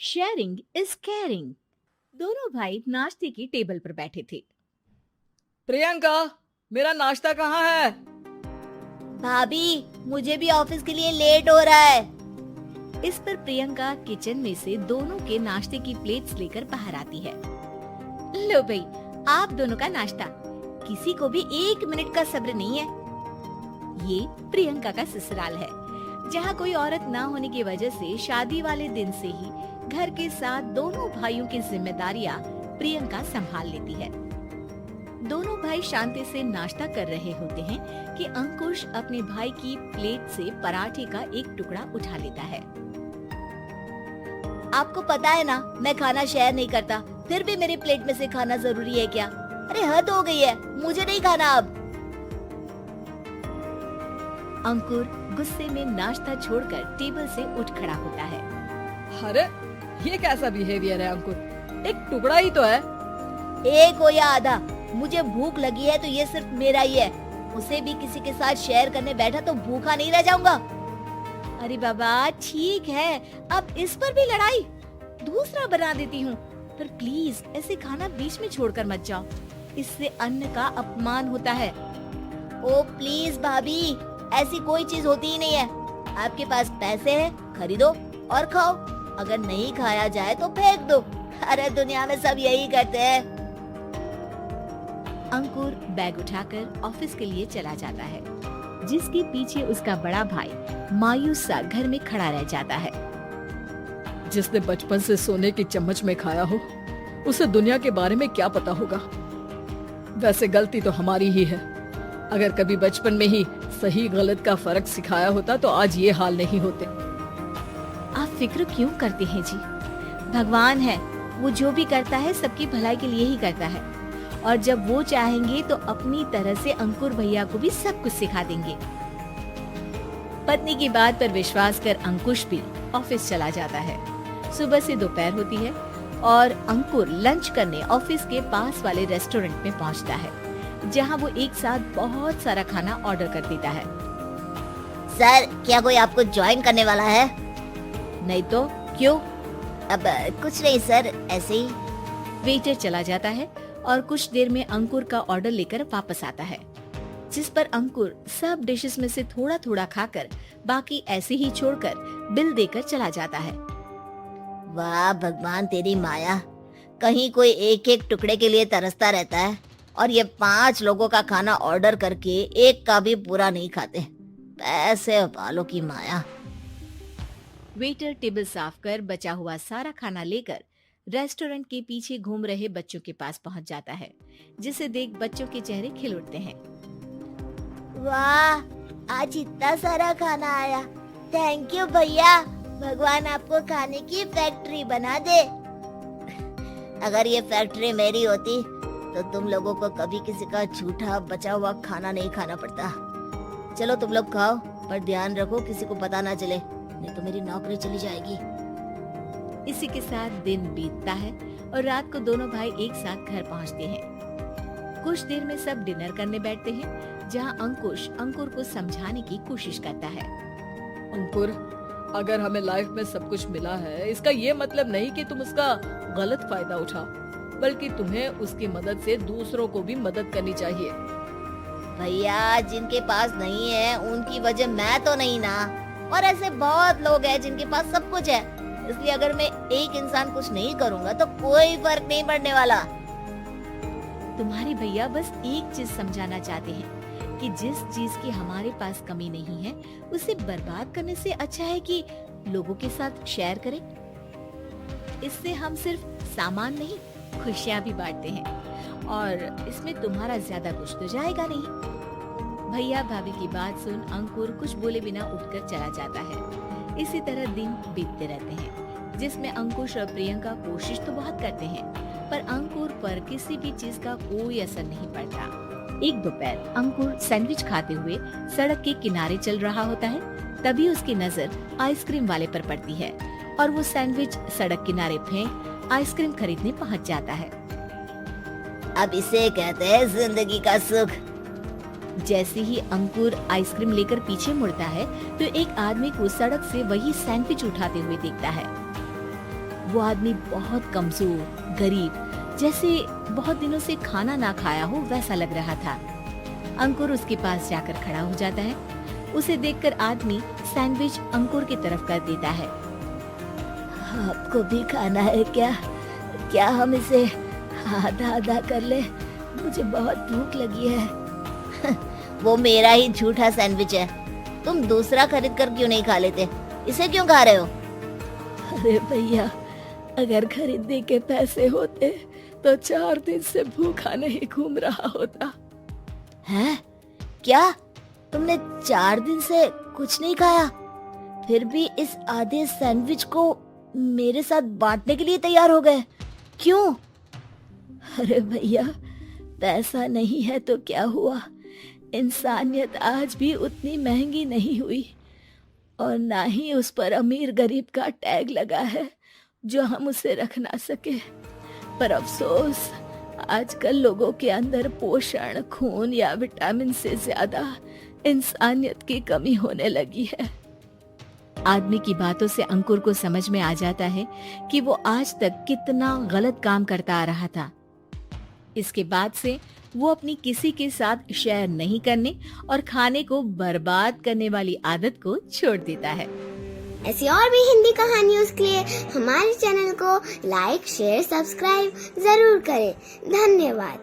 Sharing is caring. दोनों भाई नाश्ते की टेबल पर बैठे थे। प्रियंका, मेरा नाश्ता कहाँ है? भाभी, मुझे भी ऑफिस के लिए लेट हो रहा है। इस पर प्रियंका किचन में से दोनों के नाश्ते की प्लेट्स लेकर बाहर आती है। लो भाई, आप दोनों का नाश्ता। किसी को भी 1 मिनट का सब्र नहीं है। ये प्रियंका का ससुराल है, जहाँ कोई औरत ना होने की वजह से शादी वाले दिन से ही घर के साथ दोनों भाइयों की जिम्मेदारियां प्रियंका संभाल लेती है। दोनों भाई शांति से नाश्ता कर रहे होते हैं कि अंकुश अपने भाई की प्लेट से पराठे का एक टुकड़ा उठा लेता है। आपको पता है ना, मैं खाना शेयर नहीं करता, फिर भी मेरी प्लेट में से खाना जरूरी है क्या? अरे हद हो गई है, मुझे नहीं खाना अब। अंकुर गुस्से में नाश्ता छोड़कर टेबल से उठ खड़ा होता है। अरे ये कैसा बिहेवियर है अंकुर? एक टुकड़ा ही तो है। एक हो या आधा, मुझे भूख लगी है तो ये सिर्फ मेरा ही है। उसे भी किसी के साथ शेयर करने बैठा तो भूखा नहीं रह जाऊंगा। अरे बाबा ठीक है, अब इस पर भी लड़ाई। दूसरा बना देती हूँ, पर प्लीज ऐसे खाना बीच में छोड़कर मत जाओ। इससे अन्न का अपमान होता है। ओ प्लीज भाभी, ऐसी कोई चीज होती ही नहीं है। आपके पास पैसे हैं, खरीदो और खाओ। अगर नहीं खाया जाए तो फेंक दो। अरे दुनिया में सब यही करते हैं। अंकुर बैग उठाकर ऑफिस के लिए चला जाता है, जिसके पीछे उसका बड़ा भाई मायूस सा घर में खड़ा रह जाता है। जिसने बचपन से सोने की चम्मच में खाया हो, उसे दुनिया के बारे में क्या पता होगा। वैसे गलती तो हमारी ही है। अगर कभी बचपन में ही सही गलत का फर्क सिखाया होता तो आज ये हाल नहीं होते। आप फिक्र क्यों करते हैं जी? भगवान है, वो जो भी करता है सबकी भलाई के लिए ही करता है। और जब वो चाहेंगे तो अपनी तरह से अंकुर भैया को भी सब कुछ सिखा देंगे। पत्नी की बात पर विश्वास कर अंकुश भी ऑफिस चला जाता है। सुबह से दोपहर होती है और अंकुर लंच करने ऑफिस के पास वाले रेस्टोरेंट में पहुंचता है, जहां वो एक साथ बहुत सारा खाना ऑर्डर कर देता है। सर, क्या कोई आपको ज्वाइन करने वाला है? नहीं तो क्यों? अब कुछ नहीं सर, ऐसे ही। वेटर चला जाता है और कुछ देर में अंकुर का ऑर्डर लेकर वापस आता है, जिस पर अंकुर सब डिशेस में से थोड़ा थोड़ा खाकर बाकी ऐसे ही छोड़कर बिल देकर चला जाता है। वाह भगवान, तेरी माया। कहीं कोई एक एक टुकड़े के लिए तरसता रहता है और ये 5 लोगों का खाना ऑर्डर करके एक का भी पूरा नहीं खाते। पैसे वालों की माया। वेटर टेबल साफ कर बचा हुआ सारा खाना लेकर रेस्टोरेंट के पीछे घूम रहे बच्चों के पास पहुंच जाता है, जिसे देख बच्चों के चेहरे खिल उठते हैं। वाह, आज इतना सारा खाना आया। थैंक यू भैया, भगवान आपको खाने की फैक्ट्री बना दे। अगर ये फैक्ट्री मेरी होती तो तुम लोगों को कभी किसी का झूठा बचा हुआ खाना नहीं खाना पड़ता। चलो तुम लोग खाओ, पर ध्यान रखो किसी को पता ना चले, नहीं तो मेरी नौकरी चली जाएगी। इसी के साथ दिन बीतता है और रात को दोनों भाई एक साथ घर पहुंचते हैं। कुछ देर में सब डिनर करने बैठते हैं, जहां अंकुश अंकुर को समझाने की कोशिश करता है। अंकुर, अगर हमें लाइफ में सब कुछ मिला है, इसका ये मतलब नहीं कि तुम उसका गलत फायदा उठाओ, बल्कि तुम्हें उसकी मदद से दूसरों को भी मदद करनी चाहिए। भैया, जिनके पास नहीं है उनकी वजह मैं तो नहीं ना। और ऐसे बहुत लोग हैं जिनके पास सब कुछ है, इसलिए अगर मैं एक इंसान कुछ नहीं करूँगा तो कोई फर्क नहीं पड़ने वाला। तुम्हारे भैया बस एक चीज समझाना चाहते हैं कि जिस चीज की हमारे पास कमी नहीं है, उसे बर्बाद करने से अच्छा है कि लोगों के साथ शेयर करें। इससे हम सिर्फ सामान नहीं, खुशियाँ भी बांटते हैं और इसमें तुम्हारा ज्यादा कुछ तो जाएगा नहीं। भैया भाभी की बात सुन अंकुर कुछ बोले बिना उठकर चला जाता है। इसी तरह दिन बीतते रहते हैं, जिसमें अंकुश और प्रियंका कोशिश तो बहुत करते हैं, पर अंकुर पर किसी भी चीज का कोई असर नहीं पड़ता। एक दोपहर अंकुर सैंडविच खाते हुए सड़क के किनारे चल रहा होता है। तभी उसकी नजर आइसक्रीम वाले पर पड़ती है और वो सैंडविच सड़क किनारे फेंक आइसक्रीम खरीदने पहुंच जाता है। अब इसे कहते हैं जिंदगी का सुख। जैसे ही अंकुर आइसक्रीम लेकर पीछे मुड़ता है तो एक आदमी को सड़क से वही सैंडविच उठाते हुए दिखता है। वो आदमी बहुत कमजोर, गरीब, जैसे बहुत दिनों से खाना ना खाया हो वैसा लग रहा था। अंकुर उसके पास जाकर खड़ा हो जाता है। उसे देखकर आदमी सैंडविच अंकुर की तरफ कर देता है। आपको भी खाना है क्या? क्या हम इसे आधा आधा कर ले? मुझे बहुत भूख लगी है। वो मेरा ही झूठा सैंडविच है, तुम दूसरा खरीद कर क्यों नहीं खा लेते? इसे क्यों खा रहे हो? अरे भैया, अगर खरीदने के पैसे होते तो 4 दिन से भूखा नहीं घूम रहा होता। हैं? क्या तुमने 4 दिन से कुछ नहीं खाया, फिर भी इस आधे सैंडविच को मेरे साथ बांटने के लिए तैयार हो गए? क्यों? अरे भैया, पैसा नहीं है तो क्या हुआ, इंसानियत आज भी उतनी महंगी नहीं हुई और ना ही उस पर अमीर गरीब का टैग लगा है जो हम उसे रख ना सके। पर अफसोस, आजकल लोगों के अंदर पोषण, खून या विटामिन से ज्यादा इंसानियत की कमी होने लगी है। आदमी की बातों से अंकुर को समझ में आ जाता है कि वो आज तक कितना गलत काम करता आ रहा था। इसके बाद से वो अपनी किसी के साथ शेयर नहीं करने और खाने को बर्बाद करने वाली आदत को छोड़ देता है। ऐसी और भी हिंदी कहानियों के लिए हमारे चैनल को लाइक, शेयर, सब्सक्राइब जरूर करें। धन्यवाद।